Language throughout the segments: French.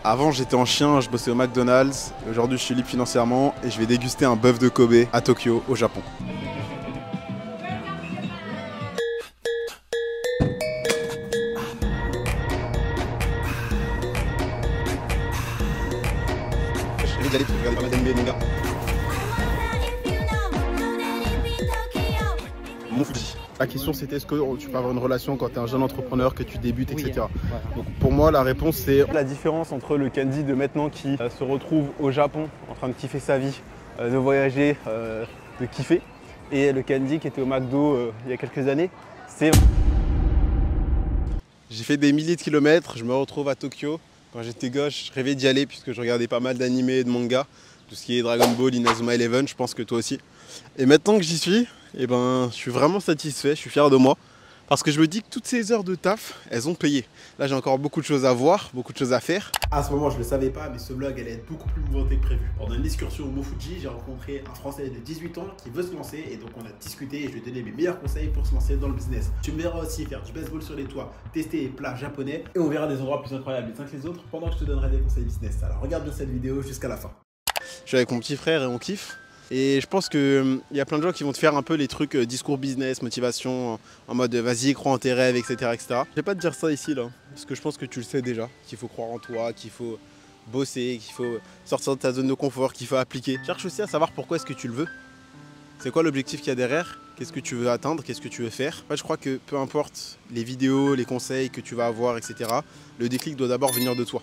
Avant j'étais en chien, je bossais au McDonald's. Aujourd'hui je suis libre financièrement et je vais déguster un bœuf de Kobe à Tokyo, au Japon. J'ai envie d'y aller parce que je regarde pas mal d'animés et de mangas. Mon Fuji. La question c'était est-ce que tu peux avoir une relation quand tu es un jeune entrepreneur, que tu débutes, etc. Voilà. Donc pour moi la réponse c'est la différence entre le Candy de maintenant qui se retrouve au Japon en train de kiffer sa vie, de voyager, de kiffer, et le Candy qui était au McDo il y a quelques années. J'ai fait des milliers de kilomètres, je me retrouve à Tokyo. Quand j'étais gosse, je rêvais d'y aller puisque je regardais pas mal d'animés et de mangas, tout ce qui est Dragon Ball, Inazuma Eleven, je pense que toi aussi. Et maintenant que j'y suis, eh ben, je suis vraiment satisfait, je suis fier de moi. Parce que je me dis que toutes ces heures de taf, elles ont payé. Là, j'ai encore beaucoup de choses à voir, beaucoup de choses à faire. À ce moment, je ne le savais pas, mais ce vlog allait être beaucoup plus mouvementé que prévu. Pendant une excursion au Mont Fuji, j'ai rencontré un Français de 18 ans qui veut se lancer. Et donc, on a discuté et je lui ai donné mes meilleurs conseils pour se lancer dans le business. Tu me verras aussi faire du baseball sur les toits, tester les plats japonais. Et on verra des endroits plus incroyables les uns que les autres pendant que je te donnerai des conseils business. Alors, regarde bien cette vidéo jusqu'à la fin. Je suis avec mon petit frère et on kiffe. Et je pense qu'il y a plein de gens qui vont te faire un peu les trucs discours business, motivation, en mode vas-y, crois en tes rêves, etc. etc. Je vais pas te dire ça ici, là, parce que je pense que tu le sais déjà, qu'il faut croire en toi, qu'il faut bosser, qu'il faut sortir de ta zone de confort, qu'il faut appliquer. Cherche aussi à savoir pourquoi est-ce que tu le veux. C'est quoi l'objectif qu'il y a derrière? Qu'est-ce que tu veux atteindre? Qu'est-ce que tu veux faire? En fait, je crois que peu importe les vidéos, les conseils que tu vas avoir, etc., le déclic doit d'abord venir de toi.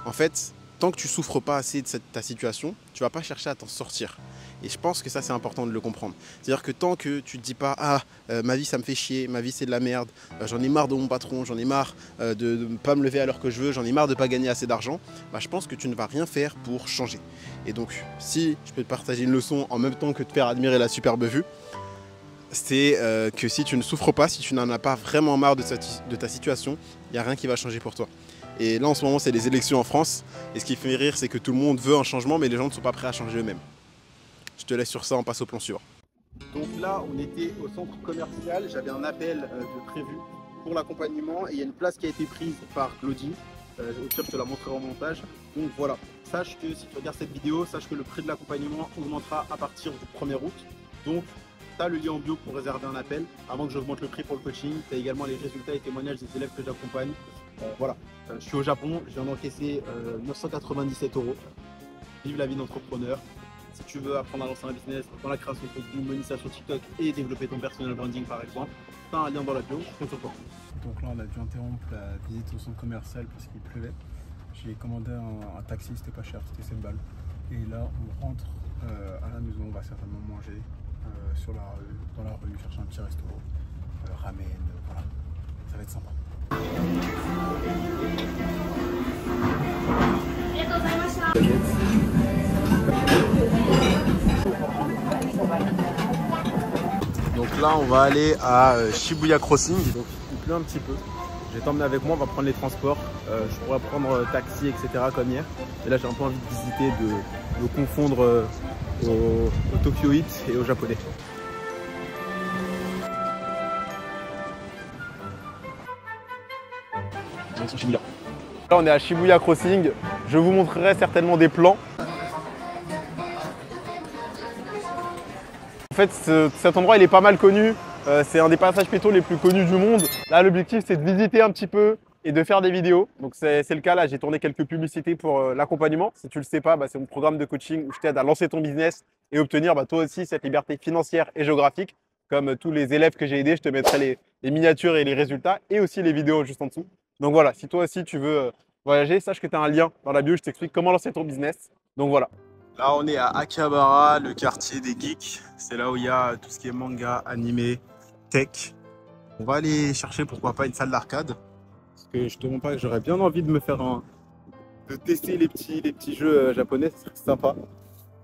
En fait, tant que tu souffres pas assez de ta situation, tu vas pas chercher à t'en sortir. Et je pense que ça c'est important de le comprendre. C'est-à-dire que tant que tu te dis pas ma vie ça me fait chier, ma vie c'est de la merde, j'en ai marre de mon patron, j'en ai marre de ne pas me lever à l'heure que je veux, j'en ai marre de pas gagner assez d'argent, bah, je pense que tu ne vas rien faire pour changer. Et donc si je peux te partager une leçon en même temps que te faire admirer la superbe vue, c'est que si tu ne souffres pas, si tu n'en as pas vraiment marre de ta situation, il n'y a rien qui va changer pour toi. Et là en ce moment c'est les élections en France et ce qui fait rire c'est que tout le monde veut un changement mais les gens ne sont pas prêts à changer eux-mêmes. Je te laisse sur ça, on passe au plan suivant. Donc là on était au centre commercial, j'avais un appel de prévu pour l'accompagnement et il y a une place qui a été prise par Claudie. Au pire je te la montrerai en montage. Donc voilà, sache que si tu regardes cette vidéo, sache que le prix de l'accompagnement augmentera à partir du 1er août. Donc tu as le lien en bio pour réserver un appel avant que j'augmente le prix pour le coaching. Tu as également les résultats et témoignages des élèves que j'accompagne. Voilà, je suis au Japon, je viens d'encaisser 997 €. Vive la vie d'entrepreneur. Si tu veux apprendre à lancer un business dans la création de contenu, monétisation TikTok et développer ton personal branding par exemple, tu as un lien dans la bio, je compte sur toi. Donc là on a dû interrompre la visite au centre commercial parce qu'il pleuvait. J'ai commandé un taxi, c'était pas cher, c'était 7 balles. Et là on rentre à la maison, on va certainement manger dans la rue, chercher un petit resto, ramen, voilà, ça va être sympa. Donc là on va aller à Shibuya Crossing, donc il pleut un petit peu. Je vais t'emmener avec moi, on va prendre les transports, je pourrais prendre taxi etc comme hier. Et là j'ai un peu envie de visiter, de me confondre au Tokyo Heat et au japonais. Shibuya. Là on est à Shibuya Crossing, je vous montrerai certainement des plans. En fait cet endroit il est pas mal connu, c'est un des passages piétons les plus connus du monde. Là l'objectif c'est de visiter un petit peu et de faire des vidéos. Donc c'est le cas là, j'ai tourné quelques publicités pour l'accompagnement. Si tu le sais pas, c'est mon programme de coaching où je t'aide à lancer ton business et obtenir toi aussi cette liberté financière et géographique. Comme tous les élèves que j'ai aidés, je te mettrai les miniatures et les résultats et aussi les vidéos juste en dessous. Donc voilà, si toi aussi tu veux voyager, sache que tu as un lien dans la bio, je t'explique comment lancer ton business. Donc voilà. Là on est à Akihabara, le quartier des geeks. C'est là où il y a tout ce qui est manga, animé, tech. On va aller chercher pourquoi pas une salle d'arcade. Parce que je te montre pas que j'aurais bien envie de me faire de tester les petits jeux japonais, ça serait sympa.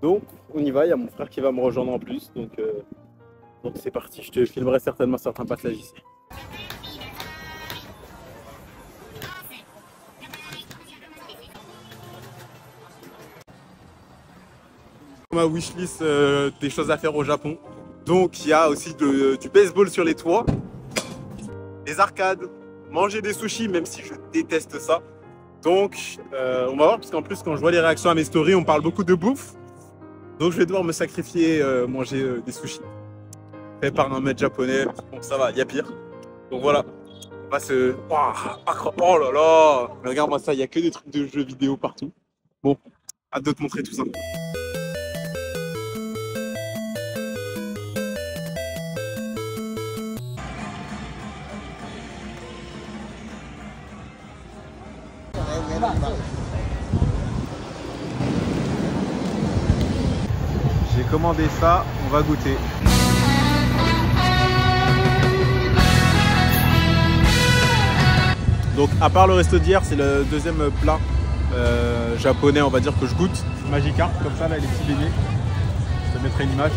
Donc on y va, il y a mon frère qui va me rejoindre en plus. Donc c'est parti, je te filmerai certainement certains passages ici. Ma wishlist des choses à faire au Japon. Donc il y a aussi du baseball sur les toits, des arcades, manger des sushis même si je déteste ça. Donc, on va voir, parce qu'en plus, quand je vois les réactions à mes stories, on parle beaucoup de bouffe. Donc, je vais devoir me sacrifier, manger des sushis. Fait par un maître japonais. Bon, ça va, il y a pire. Donc voilà. On va se. Oh là là! Mais regarde-moi ça, il n'y a que des trucs de jeux vidéo partout. Bon, hâte de te montrer tout ça. J'ai commandé ça, on va goûter. Donc à part le resto d'hier, c'est le deuxième plat japonais, on va dire, que je goûte. Magikarp, comme ça, là, les petits beignets. Je te mettrai une image.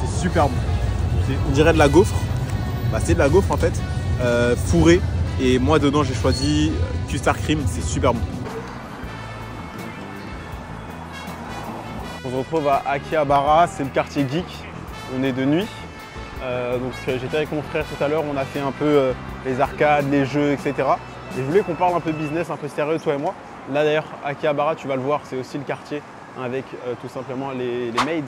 C'est super bon. On dirait de la gaufre. Bah, c'est de la gaufre en fait, fourrée. Et moi dedans j'ai choisi custard cream, c'est super bon. On se retrouve à Akihabara, c'est le quartier geek. On est de nuit. Donc j'étais avec mon frère tout à l'heure, on a fait un peu les arcades, les jeux, etc. Et je voulais qu'on parle un peu business, un peu sérieux, toi et moi. Là d'ailleurs, Akihabara, tu vas le voir, c'est aussi le quartier avec tout simplement les maids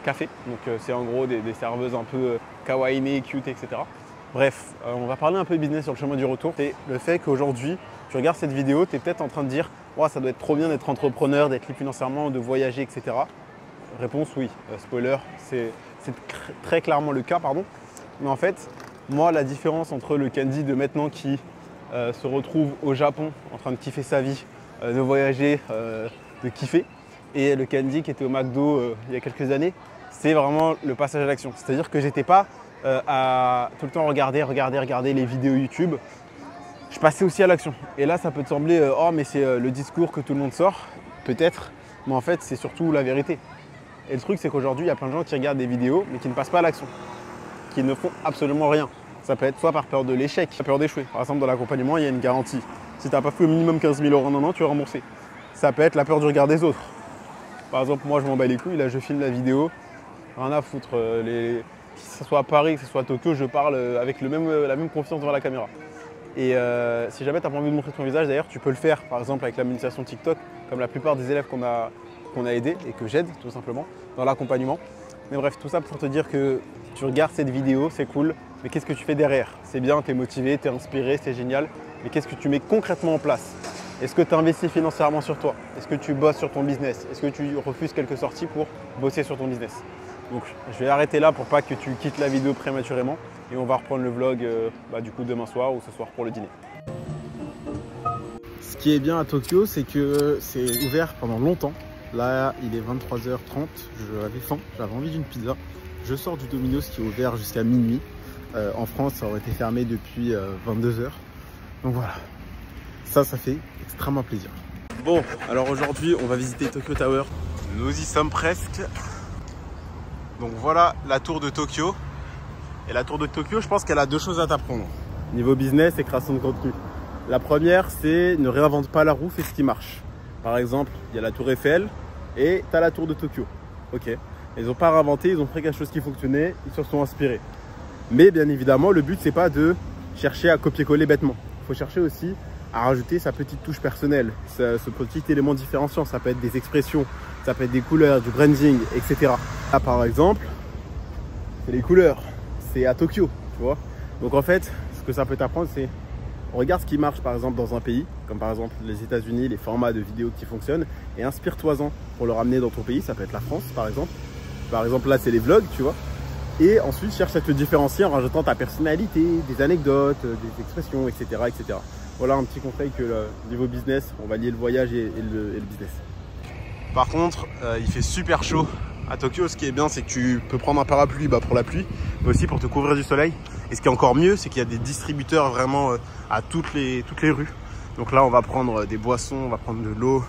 café. Donc c'est en gros des serveuses un peu kawaii, cute, etc. Bref, on va parler un peu business sur le chemin du retour. C'est le fait qu'aujourd'hui, tu regardes cette vidéo, tu es peut-être en train de dire oh, ça doit être trop bien d'être entrepreneur, d'être libre financièrement, de voyager, etc. Réponse oui. Spoiler, c'est très clairement le cas, pardon. Mais en fait, moi, la différence entre le Candy de maintenant qui se retrouve au Japon en train de kiffer sa vie, de voyager, de kiffer, et le Candy qui était au McDo il y a quelques années, c'est vraiment le passage à l'action. C'est-à-dire que j'étais pas à tout le temps regarder les vidéos YouTube. Je passais aussi à l'action. Et là, ça peut te sembler oh, mais c'est le discours que tout le monde sort, peut-être, mais en fait, c'est surtout la vérité. Et le truc, c'est qu'aujourd'hui, il y a plein de gens qui regardent des vidéos, mais qui ne passent pas à l'action, qui ne font absolument rien. Ça peut être soit par peur de l'échec, par peur d'échouer. Par exemple, dans l'accompagnement, il y a une garantie. Si tu n'as pas fait au minimum 15 000 € en un an, tu es remboursé. Ça peut être la peur du regard des autres. Par exemple, moi, je m'en bats les couilles, là, je filme la vidéo, rien à foutre. Que ce soit à Paris, que ce soit à Tokyo, je parle avec la même confiance devant la caméra. Et si jamais tu n'as pas envie de montrer ton visage, d'ailleurs, tu peux le faire, par exemple, avec la monétisation TikTok, comme la plupart des élèves qu'on a aidés et que j'aide, tout simplement, dans l'accompagnement. Mais bref, tout ça pour te dire que tu regardes cette vidéo, c'est cool, mais qu'est-ce que tu fais derrière? C'est bien, tu es motivé, tu es inspiré, c'est génial, mais qu'est-ce que tu mets concrètement en place? Est-ce que tu investis financièrement sur toi? Est-ce que tu bosses sur ton business? Est-ce que tu refuses quelques sorties pour bosser sur ton business? Donc je vais arrêter là pour pas que tu quittes la vidéo prématurément et on va reprendre le vlog du coup demain soir ou ce soir pour le dîner. Ce qui est bien à Tokyo, c'est que c'est ouvert pendant longtemps. Là, il est 23h30, j'avais faim, j'avais envie d'une pizza. Je sors du Domino's qui est ouvert jusqu'à minuit. En France, ça aurait été fermé depuis 22h. Donc voilà, ça fait extrêmement plaisir. Bon, alors aujourd'hui, on va visiter Tokyo Tower. Nous y sommes presque. Donc voilà la tour de Tokyo. Et la tour de Tokyo, je pense qu'elle a deux choses à t'apprendre. Niveau business et création de contenu. La première, c'est ne réinvente pas la roue, fais ce qui marche. Par exemple, il y a la tour Eiffel et tu as la tour de Tokyo. Ok. Ils n'ont pas réinventé, ils ont pris quelque chose qui fonctionnait, ils se sont inspirés. Mais bien évidemment, le but, c'est pas de chercher à copier-coller bêtement. Il faut chercher aussi à rajouter sa petite touche personnelle, ce petit élément différenciant. Ça peut être des expressions, ça peut être des couleurs, du branding, etc. Là, par exemple, c'est les couleurs. C'est à Tokyo, tu vois. Donc en fait, ce que ça peut t'apprendre, c'est regarde ce qui marche par exemple dans un pays, comme par exemple les États-Unis, les formats de vidéos qui fonctionnent, et inspire-toi-en pour le ramener dans ton pays. Ça peut être la France, par exemple. Par exemple, là, c'est les vlogs, tu vois. Et ensuite, cherche à te différencier en rajoutant ta personnalité, des anecdotes, des expressions, etc., etc. Voilà un petit conseil que niveau business, on va lier le voyage et le business. Par contre, il fait super chaud à Tokyo. Ce qui est bien, c'est que tu peux prendre un parapluie pour la pluie, mais aussi pour te couvrir du soleil. Et ce qui est encore mieux, c'est qu'il y a des distributeurs vraiment à toutes les rues. Donc là, on va prendre des boissons, on va prendre de l'eau.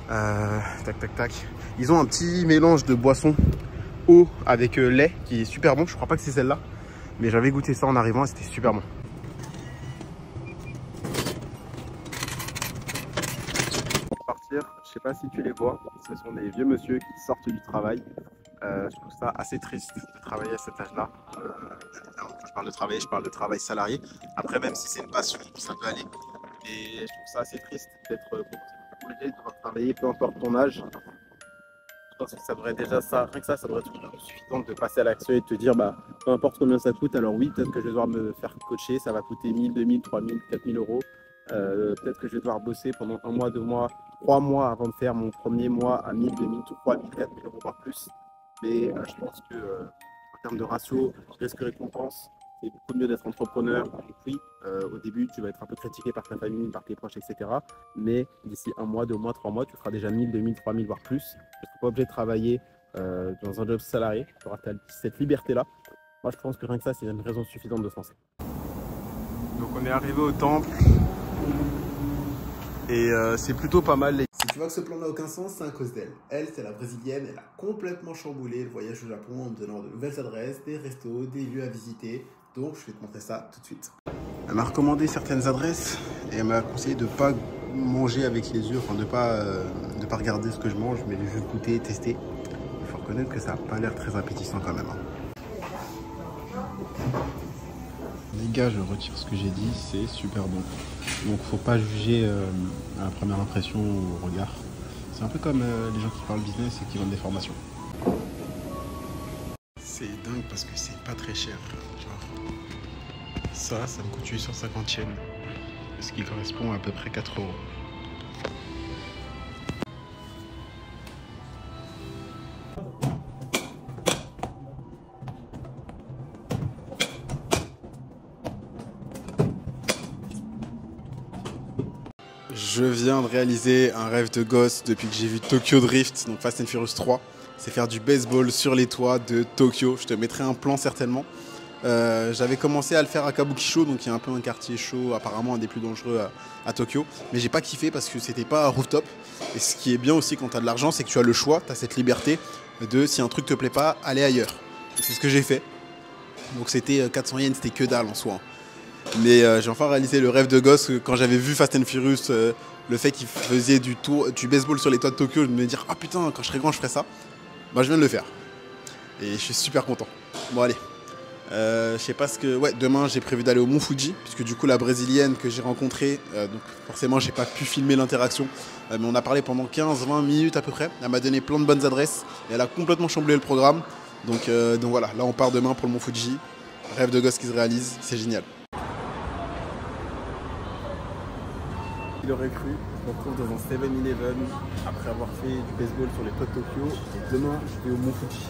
Tac, tac, tac. Ils ont un petit mélange de boissons eau avec lait qui est super bon. Je crois pas que c'est celle-là, mais j'avais goûté ça en arrivant et c'était super bon. Pour partir, je sais pas si tu les vois, ce sont des vieux monsieur qui sortent du travail. Je trouve ça assez triste de travailler à cet âge-là. Quand je parle de travail, je parle de travail salarié. Après, même si c'est une passion, ça peut aller. Et je trouve ça assez triste d'être obligé de devoir travailler, peu importe ton âge. Je pense que ça devrait déjà, rien que ça devrait être suffisant de passer à l'action et de te dire, bah, peu importe combien ça coûte, alors oui, peut-être que je vais devoir me faire coacher, ça va coûter 1000, 2000, 3000, 4000 euros. Peut-être que je vais devoir bosser pendant 1 mois, 2 mois, 3 mois avant de faire mon premier mois à 1000, 2000, 3000, 4000 euros par plus. Mais je pense que en termes de ratio, risque-récompense, c'est beaucoup mieux d'être entrepreneur. Donc oui, au début, tu vas être un peu critiqué par ta famille, par tes proches, etc. Mais d'ici 1 mois, 2 mois, 3 mois, tu feras déjà 1000, 2000, 3000, voire plus. Tu ne seras pas obligé de travailler dans un job salarié. Tu auras cette liberté-là. Moi, je pense que rien que ça, c'est une raison suffisante de se lancer. Donc, on est arrivé au temple. Et c'est plutôt pas mal. Si tu vois que ce plan n'a aucun sens, c'est à cause d'elle. Elle, c'est la brésilienne, elle a complètement chamboulé le voyage au Japon en me donnant de nouvelles adresses, des restos, des lieux à visiter. Donc je vais te montrer ça tout de suite. Elle m'a recommandé certaines adresses et elle m'a conseillé de ne pas manger avec les yeux, enfin de pas regarder ce que je mange, mais de juste goûter et tester. Il faut reconnaître que ça n'a pas l'air très appétissant quand même. Les gars, je retire ce que j'ai dit, c'est super bon. Donc faut pas juger à la première impression ou au regard. C'est un peu comme les gens qui parlent business et qui vendent des formations. C'est dingue parce que c'est pas très cher. Genre, ça me coûte 850 yens, ce qui correspond à peu près 4 euros. Je viens de réaliser un rêve de gosse depuis que j'ai vu Tokyo Drift, donc Fast and Furious 3. C'est faire du baseball sur les toits de Tokyo. Je te mettrai un plan certainement. J'avais commencé à le faire à Kabukicho, donc il y a un peu un quartier chaud, apparemment un des plus dangereux à Tokyo. Mais j'ai pas kiffé parce que c'était pas rooftop. Et ce qui est bien aussi quand tu as de l'argent, c'est que tu as le choix, tu as cette liberté de, si un truc te plaît pas, aller ailleurs. Et c'est ce que j'ai fait. Donc c'était 400 yens, c'était que dalle en soi. Mais j'ai enfin réalisé le rêve de gosse quand j'avais vu Fast and Furious, le fait qu'il faisait du baseball sur les toits de Tokyo, de me dire ah putain, quand je serai grand je ferai ça. Bah je viens de le faire. Et je suis super content. Bon allez. Je sais pas ce que. Ouais, demain j'ai prévu d'aller au Mont Fuji, puisque du coup la brésilienne que j'ai rencontrée, donc forcément j'ai pas pu filmer l'interaction, mais on a parlé pendant 15-20 minutes à peu près. Elle m'a donné plein de bonnes adresses et elle a complètement chamboulé le programme. Donc voilà, là on part demain pour le Mont Fuji. Rêve de gosse qui se réalise, c'est génial. Il aurait cru, je me retrouve dans un 7-Eleven après avoir fait du baseball sur les toits de Tokyo et demain je vais au Mont Fuji.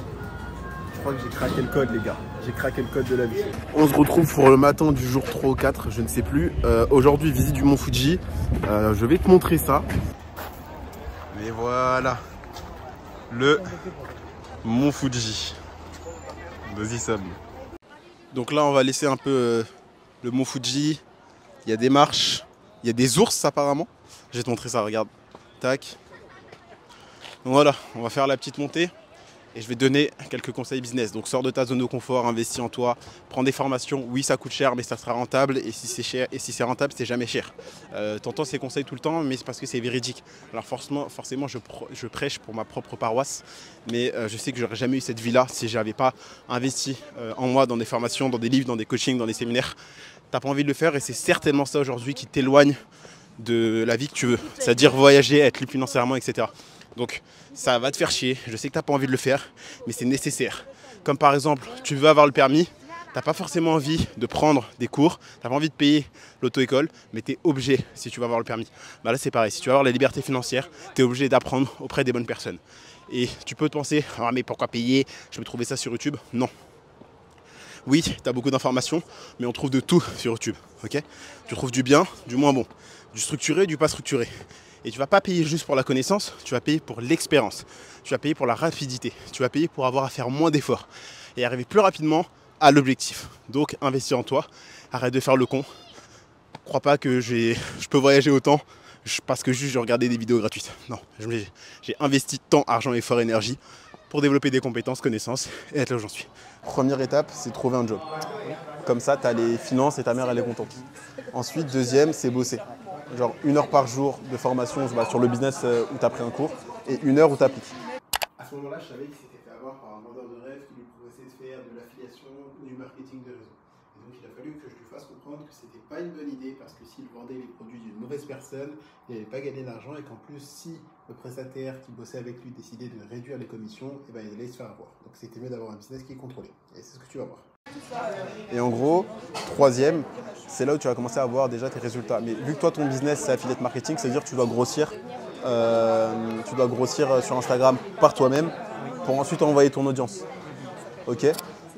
Je crois que j'ai craqué le code les gars, j'ai craqué le code de la vie. On se retrouve pour le matin du jour 3 ou 4, je ne sais plus. Aujourd'hui visite du Mont Fuji, je vais te montrer ça. Mais voilà, le Mont Fuji. Vas-y Sam. Donc là on va laisser un peu le Mont Fuji, il y a des marches, il y a des ours apparemment. Je vais te montrer ça, regarde. Tac. Donc voilà, on va faire la petite montée. Et je vais donner quelques conseils business. Donc sors de ta zone de confort, investis en toi, prends des formations. Oui, ça coûte cher, mais ça sera rentable. Et si c'est cher, et si c'est rentable, c'est jamais cher. T'entends ces conseils tout le temps, mais c'est parce que c'est véridique. Alors forcément, je prêche pour ma propre paroisse, mais je sais que j'aurais jamais eu cette vie-là si j'avais pas investi en moi dans des formations, dans des livres, dans des coachings, dans des séminaires. T'as pas envie de le faire, et c'est certainement ça aujourd'hui qui t'éloigne de la vie que tu veux. C'est-à-dire voyager, être libre financièrement, etc. Donc ça va te faire chier, je sais que tu n'as pas envie de le faire, mais c'est nécessaire. Comme par exemple, tu veux avoir le permis, tu n'as pas forcément envie de prendre des cours, tu n'as pas envie de payer l'auto-école, mais tu es obligé si tu veux avoir le permis. Bah là c'est pareil, si tu veux avoir la liberté financière, tu es obligé d'apprendre auprès des bonnes personnes. Et tu peux te penser, ah mais pourquoi payer, je peux trouver ça sur YouTube? Non. Oui, tu as beaucoup d'informations, mais on trouve de tout sur YouTube. Okay, tu trouves du bien, du moins bon, du structuré, du pas structuré. Et tu ne vas pas payer juste pour la connaissance, tu vas payer pour l'expérience. Tu vas payer pour la rapidité. Tu vas payer pour avoir à faire moins d'efforts et arriver plus rapidement à l'objectif. Donc investis en toi, arrête de faire le con. Crois pas que je peux voyager autant parce que juste je regardais des vidéos gratuites. Non, j'ai investi temps, argent, effort, énergie pour développer des compétences, connaissances et être là où j'en suis. Première étape, c'est trouver un job. Comme ça, tu as les finances et ta mère elle est contente. Ensuite, deuxième, c'est bosser. Genre 1 heure par jour de formation sur le business où tu as pris un cours et 1 heure où tu appliques. À ce moment-là, je savais qu'il s'était fait avoir par un vendeur de rêve qui lui proposait de faire de l'affiliation ou du marketing de réseau. Et donc il a fallu que je lui fasse comprendre que c'était pas une bonne idée parce que s'il vendait les produits d'une mauvaise personne, il n'allait pas gagner d'argent et qu'en plus, si le prestataire qui bossait avec lui décidait de réduire les commissions, eh ben, il allait se faire avoir. Donc c'était mieux d'avoir un business qui est contrôlé. Et c'est ce que tu vas voir. Et en gros, troisième, c'est là où tu vas commencer à avoir déjà tes résultats. Mais vu que toi, ton business, c'est affiliate marketing, ça veut dire que tu dois grossir sur Instagram par toi-même pour ensuite envoyer ton audience. Ok.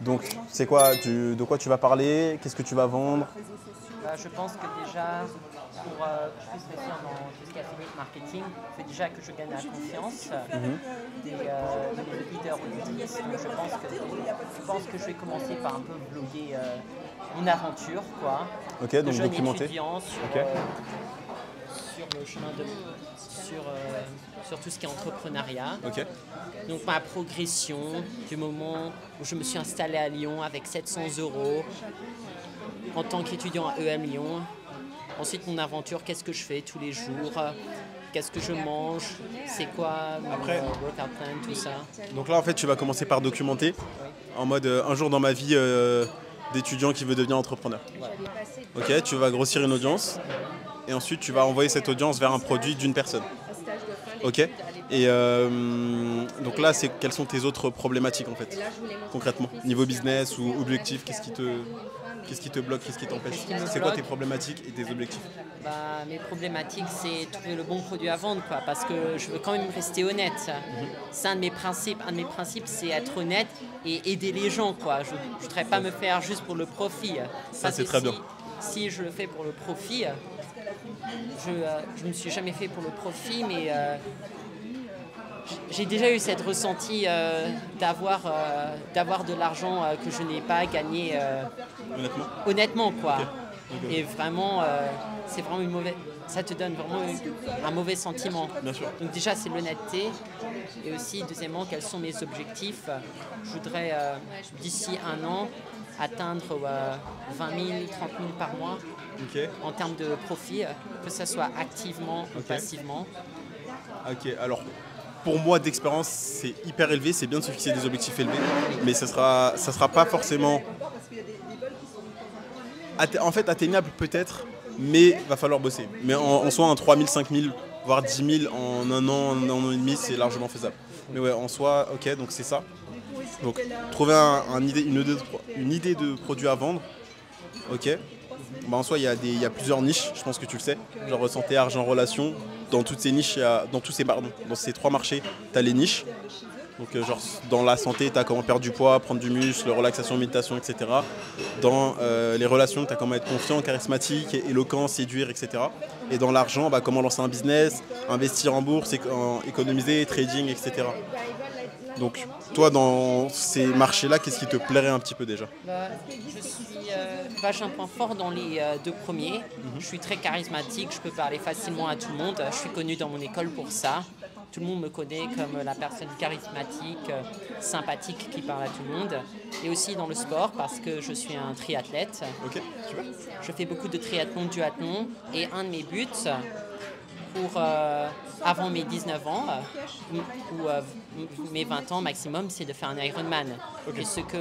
Donc, c'est quoi, de quoi tu vas parler? Qu'est-ce que tu vas vendre? Je pense que déjà, pour que je puisse réussir dans tout ce qui est affiliate marketing, il faut déjà que je gagne la confiance des leaders auditrices. Donc je pense que je vais commencer par un peu vlogger mon aventure, quoi. Ok, donc jeune documenter. Étudiant sur le chemin sur tout ce qui est entrepreneuriat. Ok. Donc ma progression du moment où je me suis installé à Lyon avec 700 € en tant qu'étudiant à EM Lyon. Ensuite mon aventure, qu'est-ce que je fais tous les jours, qu'est-ce que je mange, c'est quoi mon workout plan, tout ça. Donc là en fait tu vas commencer par documenter en mode un jour dans ma vie d'étudiant qui veut devenir entrepreneur. Ouais. Ok, tu vas grossir une audience et ensuite tu vas envoyer cette audience vers un produit d'une personne. Ok. Et donc là, quelles sont tes autres problématiques en fait, concrètement, niveau business ou objectif, qu'est-ce qui te bloque, qu'est-ce qui t'empêche? C'est quoi tes problématiques et tes objectifs? Mes problématiques, c'est trouver le bon produit à vendre, quoi, parce que je veux quand même rester honnête. C'est un de mes principes. Un de mes principes, c'est être honnête et aider les gens, quoi. Je ne voudrais pas me faire juste pour le profit. Ça, c'est très bien. Si je le fais pour le profit, je ne me suis jamais fait pour le profit, mais j'ai déjà eu cette ressenti d'avoir de l'argent que je n'ai pas gagné honnêtement, quoi. Okay. Et vraiment, c'est vraiment ça te donne vraiment un mauvais sentiment. Bien sûr. Donc déjà, c'est l'honnêteté. Et aussi, deuxièmement, quels sont mes objectifs? Je voudrais, d'ici un an, atteindre 20 000, 30 000 par mois en termes de profit, que ce soit activement ou passivement. Ok, alors pour moi d'expérience c'est hyper élevé, c'est bien de se fixer des objectifs élevés, mais ça sera pas forcément atteignable peut-être, mais va falloir bosser. Mais en soi un 3 000, 5 000, voire 10 000 en un an et demi, c'est largement faisable. Mais ouais, en soi, ok, donc c'est ça. Donc trouver une idée de produit à vendre, ok. Bah, en soi, il y a plusieurs niches, je pense que tu le sais, genre santé, argent, relations. Dans toutes ces niches, dans ces trois marchés, tu as les niches. Donc genre dans la santé, tu as comment perdre du poids, prendre du muscle, relaxation, méditation, etc. Dans les relations, tu as comment être confiant, charismatique, éloquent, séduire, etc. Et dans l'argent, bah, comment lancer un business, investir en bourse, économiser, trading, etc. Donc toi, dans ces marchés-là, qu'est-ce qui te plairait un petit peu déjà? J'ai un point fort dans les deux premiers. Je suis très charismatique, je peux parler facilement à tout le monde. Je suis connu dans mon école pour ça. Tout le monde me connaît comme la personne charismatique, sympathique qui parle à tout le monde. Et aussi dans le sport parce que je suis un triathlète. Ok, super. Je fais beaucoup de triathlon, duathlon. Et un de mes buts pour avant mes 19 ans ou mes 20 ans maximum, c'est de faire un Ironman. Okay. Puisque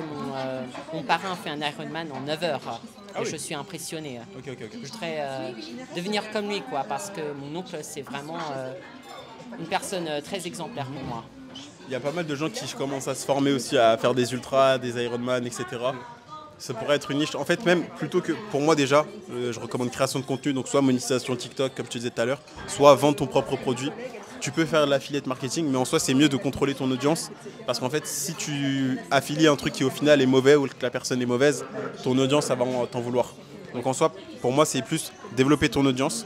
mon parrain fait un Ironman en 9 heures. Et je suis impressionné. Okay. Je voudrais devenir comme lui, quoi, parce que mon oncle, c'est vraiment une personne très exemplaire pour moi. Il y a pas mal de gens qui commencent à se former aussi à faire des ultras, des Ironman, etc. Ça pourrait être une niche. En fait, même plutôt que pour moi déjà, je recommande création de contenu, donc soit monétisation TikTok, comme tu disais tout à l'heure, soit vendre ton propre produit. Tu peux faire de l'affiliate marketing, mais en soi, c'est mieux de contrôler ton audience. Parce qu'en fait, si tu affilies un truc qui au final est mauvais ou que la personne est mauvaise, ton audience, ça va t'en vouloir. Donc en soi, pour moi, c'est plus développer ton audience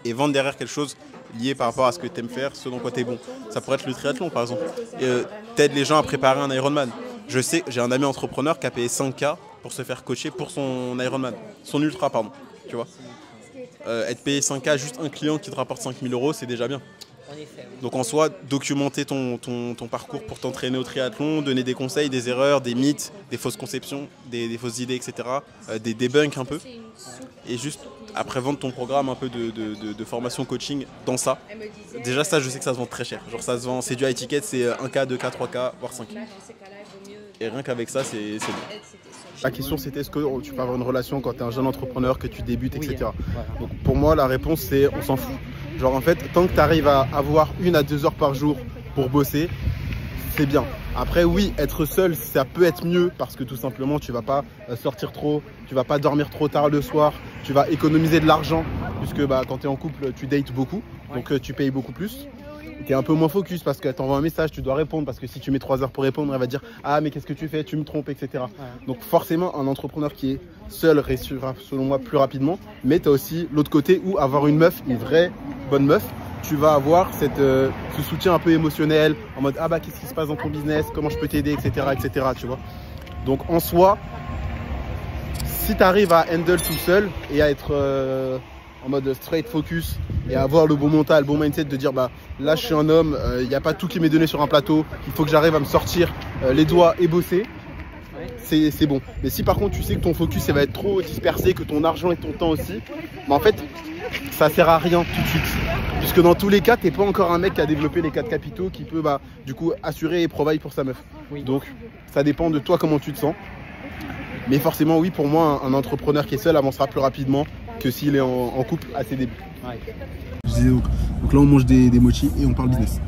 et vendre derrière quelque chose lié par rapport à ce que tu aimes faire, ce dans quoi tu es bon. Ça pourrait être le triathlon, par exemple. T'aides les gens à préparer un Ironman. Je sais, j'ai un ami entrepreneur qui a payé 5K pour se faire coacher pour son Ironman, son ultra, pardon. Tu vois, être payé 5K, juste un client qui te rapporte 5 000 €, c'est déjà bien. En effet, oui. Donc en soi, documenter ton parcours pour t'entraîner au triathlon, donner des conseils, des erreurs, des mythes, des fausses conceptions, des fausses idées, etc. Des debunks un peu. Et juste après vendre ton programme un peu de formation coaching dans ça. Déjà ça, je sais que ça se vend très cher. Genre ça se vend, c'est dû à étiquette, c'est 1K, 2K, 3K, voire 5. Et rien qu'avec ça, c'est bon. La question c'était est-ce que tu peux avoir une relation quand tu es un jeune entrepreneur, que tu débutes, etc. Voilà. Donc pour moi la réponse c'est on s'en fout. Genre en fait tant que tu arrives à avoir 1 à 2 heures par jour pour bosser, c'est bien. Après oui, être seul ça peut être mieux parce que tout simplement tu vas pas sortir trop, tu vas pas dormir trop tard le soir, tu vas économiser de l'argent puisque quand tu es en couple tu dates beaucoup, donc tu payes beaucoup plus. Tu es un peu moins focus parce qu'elle t'envoie un message, tu dois répondre parce que si tu mets 3 heures pour répondre, elle va dire ah mais qu'est-ce que tu fais, tu me trompes, etc. Donc forcément un entrepreneur qui est seul réussira selon moi plus rapidement, mais tu as aussi l'autre côté où avoir une meuf, une vraie bonne meuf, tu vas avoir ce soutien un peu émotionnel en mode ah qu'est-ce qui se passe dans ton business, comment je peux t'aider, etc., etc. Tu vois. Donc en soi, si tu arrives à handle tout seul et à être en mode straight focus et à avoir le bon mental, le bon mindset de dire là je suis un homme, il n'y a pas tout qui m'est donné sur un plateau, il faut que j'arrive à me sortir les doigts et bosser, c'est bon. Mais si par contre tu sais que ton focus ça va être trop dispersé, que ton argent et ton temps aussi, en fait ça sert à rien tout de suite. Puisque dans tous les cas, t'es pas encore un mec qui a développé les 4 capitaux qui peut du coup assurer et provide pour sa meuf. Donc ça dépend de toi comment tu te sens. Mais forcément oui, pour moi un entrepreneur qui est seul avancera plus rapidement que s'il est en couple à ses débuts. Je disais donc là on mange des mochis et on parle business.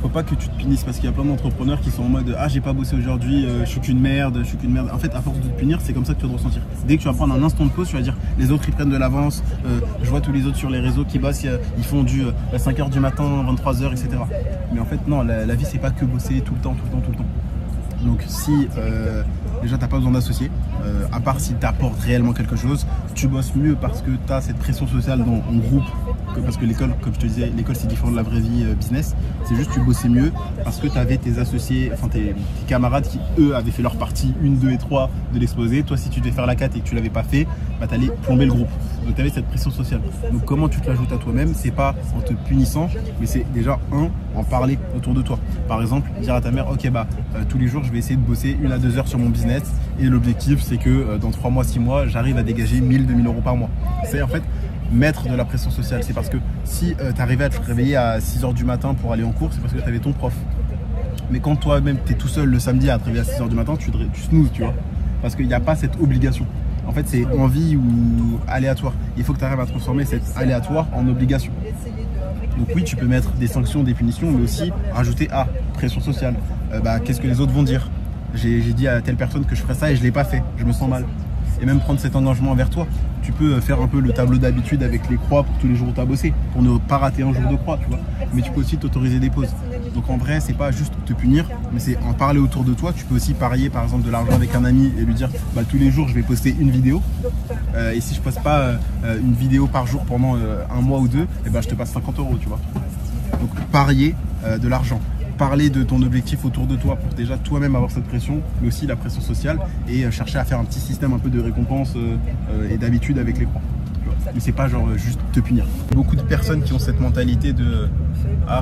Faut pas que tu te punisses parce qu'il y a plein d'entrepreneurs qui sont en mode ah j'ai pas bossé aujourd'hui, je suis qu'une merde, En fait à force de te punir c'est comme ça que tu vas te ressentir. Dès que tu vas prendre un instant de pause tu vas dire les autres ils prennent de l'avance, je vois tous les autres sur les réseaux qui bossent, ils font du 5h du matin, 23h, etc. Mais en fait non, la vie c'est pas que bosser tout le temps. Donc si déjà t'as pas besoin d'associer, à part si t'apportes réellement quelque chose, tu bosses mieux parce que tu as cette pression sociale en groupe, parce que l'école, comme je te disais, l'école c'est différent de la vraie vie business, c'est juste tu bossais mieux parce que tu avais tes associés, enfin tes camarades qui eux avaient fait leur partie 1, 2 et 3 de l'exposé. Toi si tu devais faire la 4 et que tu l'avais pas fait, t'allais plomber le groupe. Donc tu avais cette pression sociale. Donc comment tu te l'ajoutes à toi-même, c'est pas en te punissant, mais c'est déjà en parler autour de toi. Par exemple, dire à ta mère ok tous les jours je vais essayer de bosser 1 à 2 heures sur mon business et l'objectif c'est que dans 3 mois, 6 mois, j'arrive à dégager 1000, 2000 euros par mois. C'est en fait mettre de la pression sociale. C'est parce que si tu arrivais à te réveiller à 6h du matin pour aller en cours, c'est parce que tu avais ton prof. Mais quand toi-même tu es tout seul le samedi à te réveiller à 6h du matin, tu snoozes, tu vois. Parce qu'il n'y a pas cette obligation. En fait, c'est envie ou aléatoire. Il faut que tu arrives à transformer cette aléatoire en obligation. Donc oui, tu peux mettre des sanctions, des punitions, mais aussi rajouter pression sociale. Qu'est-ce que les autres vont dire? J'ai dit à telle personne que je ferais ça et je ne l'ai pas fait, je me sens mal. Et même prendre cet engagement envers toi. Tu peux faire un peu le tableau d'habitude avec les croix pour tous les jours où tu as bossé, pour ne pas rater un jour de croix, tu vois. Mais tu peux aussi t'autoriser des pauses. Donc en vrai, c'est pas juste te punir, mais c'est en parler autour de toi. Tu peux aussi parier par exemple de l'argent avec un ami et lui dire tous les jours je vais poster une vidéo. Et si je poste pas une vidéo par jour pendant 1 mois ou 2, je te passe 50 euros, tu vois. Donc parier de l'argent. Parler de ton objectif autour de toi pour déjà toi-même avoir cette pression, mais aussi la pression sociale et chercher à faire un petit système un peu de récompense et d'habitude avec les croix. Mais c'est pas genre juste te punir. Beaucoup de personnes qui ont cette mentalité de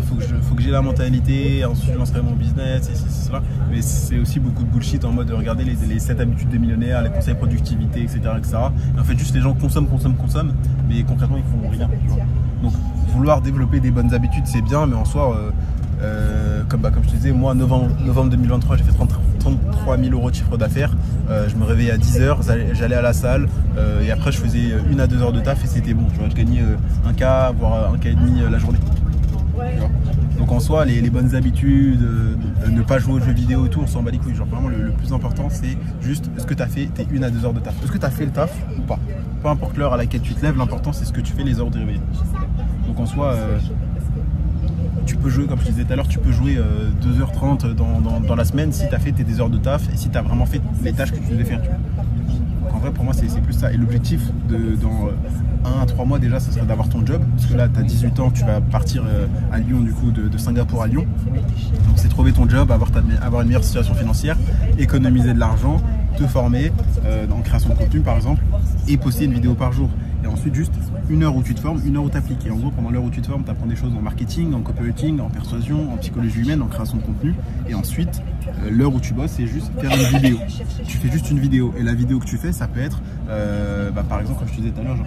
faut que j'ai la mentalité, ensuite je lancerai mon business et c'est cela. Mais c'est aussi beaucoup de bullshit en mode de regarder les 7 habitudes des millionnaires, les conseils productivité, etc. Et en fait juste les gens consomment, mais concrètement ils font rien. Tu vois. Donc vouloir développer des bonnes habitudes c'est bien, mais en soi comme je te disais, moi novembre 2023 j'ai fait 33 000 euros de chiffre d'affaires. Je me réveillais à 10h, j'allais à la salle et après je faisais 1 à 2 heures de taf et c'était bon, tu vois, je gagnais 1K voire 1K et demi la journée. Donc en soi les bonnes habitudes, ne pas jouer aux jeux vidéo et tout, on s'en bat les couilles. Genre vraiment le plus important c'est juste est-ce que tu as fait tes 1 à 2 heures de taf, est-ce que tu as fait le taf ou pas. Peu importe l'heure à laquelle tu te lèves, l'important c'est ce que tu fais les heures de réveil. Donc en soi tu peux jouer, comme je te disais tout à l'heure, tu peux jouer 2h30 dans la semaine si tu as fait tes 2 heures de taf et si tu as vraiment fait les tâches que tu devais faire. Donc en vrai, pour moi, c'est plus ça. Et l'objectif dans 1 à 3 mois déjà, ce serait d'avoir ton job. Parce que là, tu as 18 ans, tu vas partir à Lyon, du coup, de Singapour à Lyon. Donc c'est trouver ton job, avoir une meilleure situation financière, économiser de l'argent, te former en création de contenu, par exemple, et poster une vidéo par jour. Et ensuite, juste 1 heure où tu te formes, 1 heure où tu appliques. Et en gros, pendant l'heure où tu te formes, tu apprends des choses en marketing, en copywriting, en persuasion, en psychologie humaine, en création de contenu. Et ensuite, l'heure où tu bosses, c'est juste faire une vidéo. Tu fais juste une vidéo. Et la vidéo que tu fais, ça peut être, par exemple, comme je te disais tout à l'heure, genre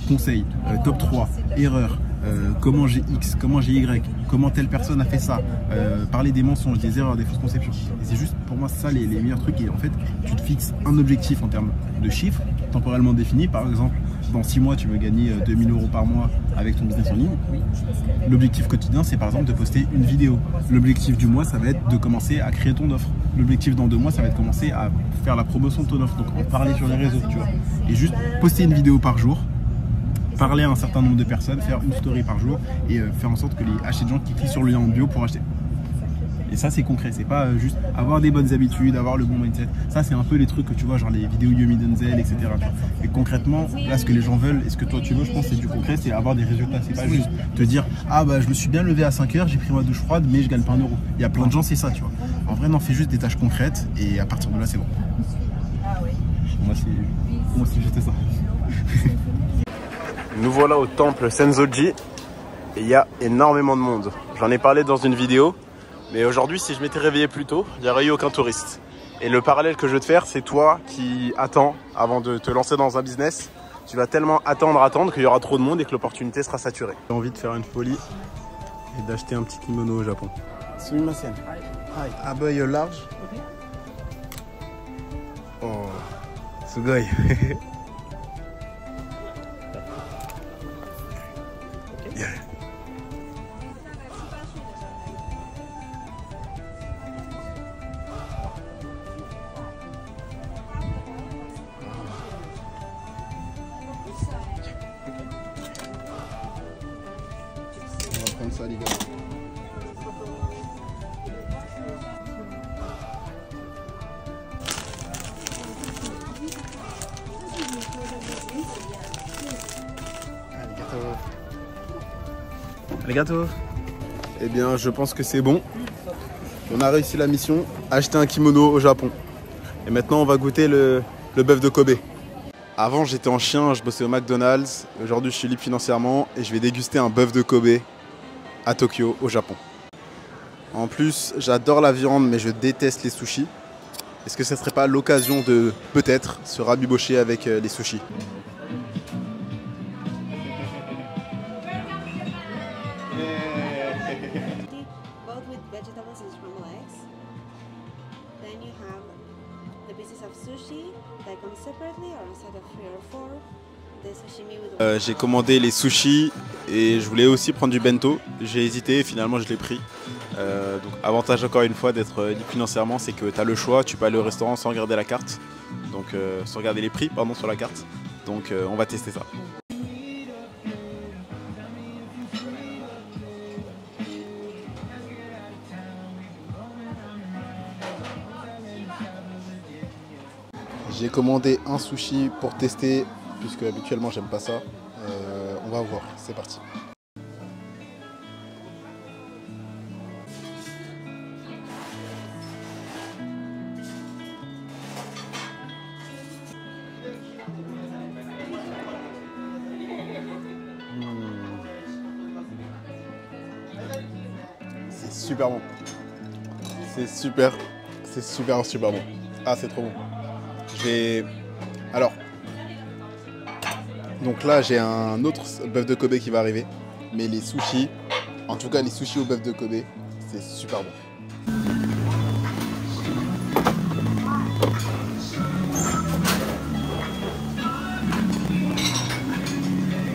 conseil, top 3, erreur, comment j'ai X, comment j'ai Y, comment telle personne a fait ça, parler des mensonges, des erreurs, des fausses conceptions. Et c'est juste pour moi ça les meilleurs trucs. Et en fait, tu te fixes un objectif en termes de chiffres temporellement défini. Par exemple, dans 6 mois, tu veux gagner 2000 € par mois avec ton business en ligne. L'objectif quotidien, c'est par exemple de poster une vidéo. L'objectif du mois, ça va être de commencer à créer ton offre. L'objectif dans 2 mois, ça va être de commencer à faire la promotion de ton offre, donc en parler sur les réseaux, tu vois. Et juste poster une vidéo par jour, parler à un certain nombre de personnes, faire une story par jour et faire en sorte que les acheter de gens qui cliquent sur le lien en bio pour acheter. Et ça, c'est concret, c'est pas juste avoir des bonnes habitudes, avoir le bon mindset. Ça, c'est un peu les trucs que tu vois, genre les vidéos Yumi Denzel, etc. Et concrètement, là, ce que les gens veulent et ce que toi tu veux, je pense, c'est du concret, c'est avoir des résultats. C'est pas juste te dire, ah bah je me suis bien levé à 5 heures, j'ai pris ma douche froide, mais je gagne pas 1 €. Il y a plein de gens, c'est ça, tu vois. En vrai, non, fais juste des tâches concrètes et à partir de là, c'est bon. Moi, c'est juste ça. Nous voilà au temple Senzoji et il y a énormément de monde. J'en ai parlé dans une vidéo, mais aujourd'hui, si je m'étais réveillé plus tôt, il n'y aurait eu aucun touriste. Et le parallèle que je veux te faire, c'est toi qui attends avant de te lancer dans un business. Tu vas tellement attendre qu'il y aura trop de monde et que l'opportunité sera saturée. J'ai envie de faire une folie et d'acheter un petit kimono au Japon. Sumimasen. Hi. Abai large. Oh, sugoi. Yeah. On va prendre ça, les gars. Arigato. Eh bien, je pense que c'est bon. On a réussi la mission, acheter un kimono au Japon. Et maintenant, on va goûter le bœuf de Kobe. Avant, j'étais en chien, je bossais au McDonald's. Aujourd'hui, je suis libre financièrement et je vais déguster un bœuf de Kobe à Tokyo, au Japon. En plus, j'adore la viande, mais je déteste les sushis. Est-ce que ça serait pas l'occasion de, peut-être, se rabibocher avec les sushis? Both with vegetables and scrambled eggs. Then you have the pieces of sushi that come separately or instead of 3 or 4. The sashimi with J'ai commandé les sushis et je voulais aussi prendre du bento. J'ai hésité et finalement je l'ai pris. Donc avantage encore une fois d'être libre financièrement, c'est que tu as le choix, tu peux aller au restaurant sans regarder la carte. Donc sans regarder les prix pardon, sur la carte. Donc on va tester ça. J'ai commandé un sushi pour tester, puisque habituellement j'aime pas ça. On va voir, c'est parti. C'est super bon. C'est super bon. Ah, c'est trop bon. Alors, donc là j'ai un autre bœuf de Kobe qui va arriver, mais les sushis, en tout cas les sushis au bœuf de Kobe, c'est super bon.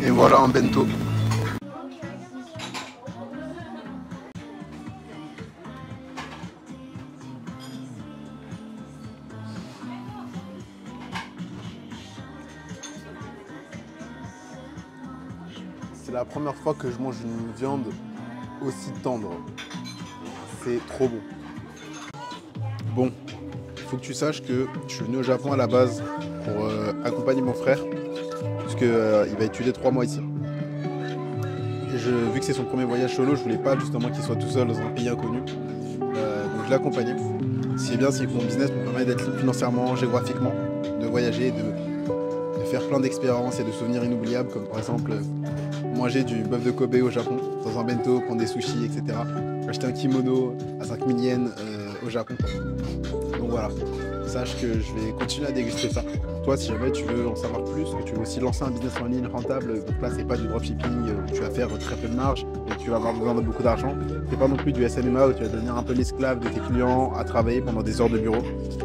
Et voilà un bento. C'est la première fois que je mange une viande aussi tendre. C'est trop bon. Bon, il faut que tu saches que je suis venu au Japon à la base pour accompagner mon frère, puisqu'il va étudier 3 mois ici. Et vu que c'est son premier voyage solo, je voulais pas justement qu'il soit tout seul dans un pays inconnu. Donc je l'ai accompagné. Ce qui est bien, c'est que mon business me permet d'être libre financièrement, géographiquement, de voyager, de faire plein d'expériences et de souvenirs inoubliables, comme par exemple manger du bœuf de Kobe au Japon, dans un bento, prendre des sushis, etc. Acheter un kimono à 5000 yens au Japon. Donc voilà, sache que je vais continuer à déguster ça. Toi, si jamais tu veux en savoir plus, que tu veux aussi lancer un business en ligne rentable, donc là c'est pas du dropshipping où tu vas faire très peu de marge et tu vas avoir besoin de beaucoup d'argent. C'est pas non plus du SNMA où tu vas devenir un peu l'esclave de tes clients à travailler pendant des heures de bureau.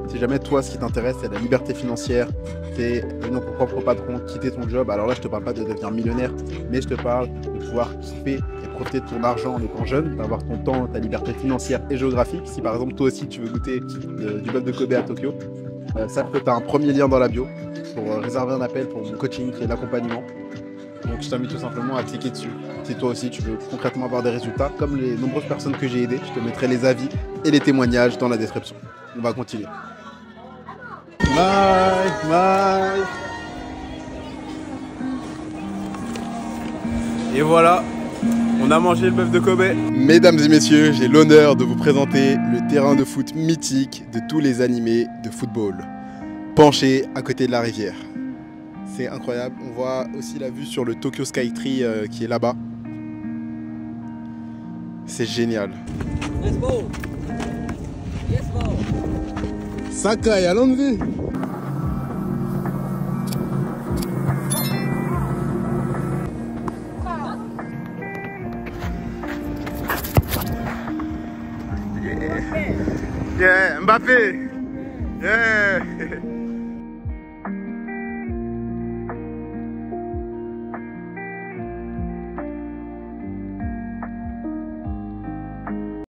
Si jamais toi ce qui t'intéresse c'est la liberté financière, c'est devenir ton propre patron, quitter ton job, alors là je te parle pas de devenir millionnaire, mais je te parle de pouvoir kiffer et profiter de ton argent en étant jeune, d'avoir ton temps, ta liberté financière et géographique. Si par exemple toi aussi tu veux goûter du bœuf de Kobe à Tokyo, sache que tu as un premier lien dans la bio pour réserver un appel pour mon coaching qui est l'accompagnement. Donc je t'invite tout simplement à cliquer dessus. Si toi aussi tu veux concrètement avoir des résultats, comme les nombreuses personnes que j'ai aidées, je te mettrai les avis et les témoignages dans la description. On va continuer. Bye. Et voilà, on a mangé le bœuf de Kobe. Mesdames et messieurs, j'ai l'honneur de vous présenter le terrain de foot mythique de tous les animés de football, penché à côté de la rivière. C'est incroyable, on voit aussi la vue sur le Tokyo Skytree qui est là-bas. C'est génial. Let's go. Yes, go. Sakai, allons-y. Yeah, Mbappé. Yeah.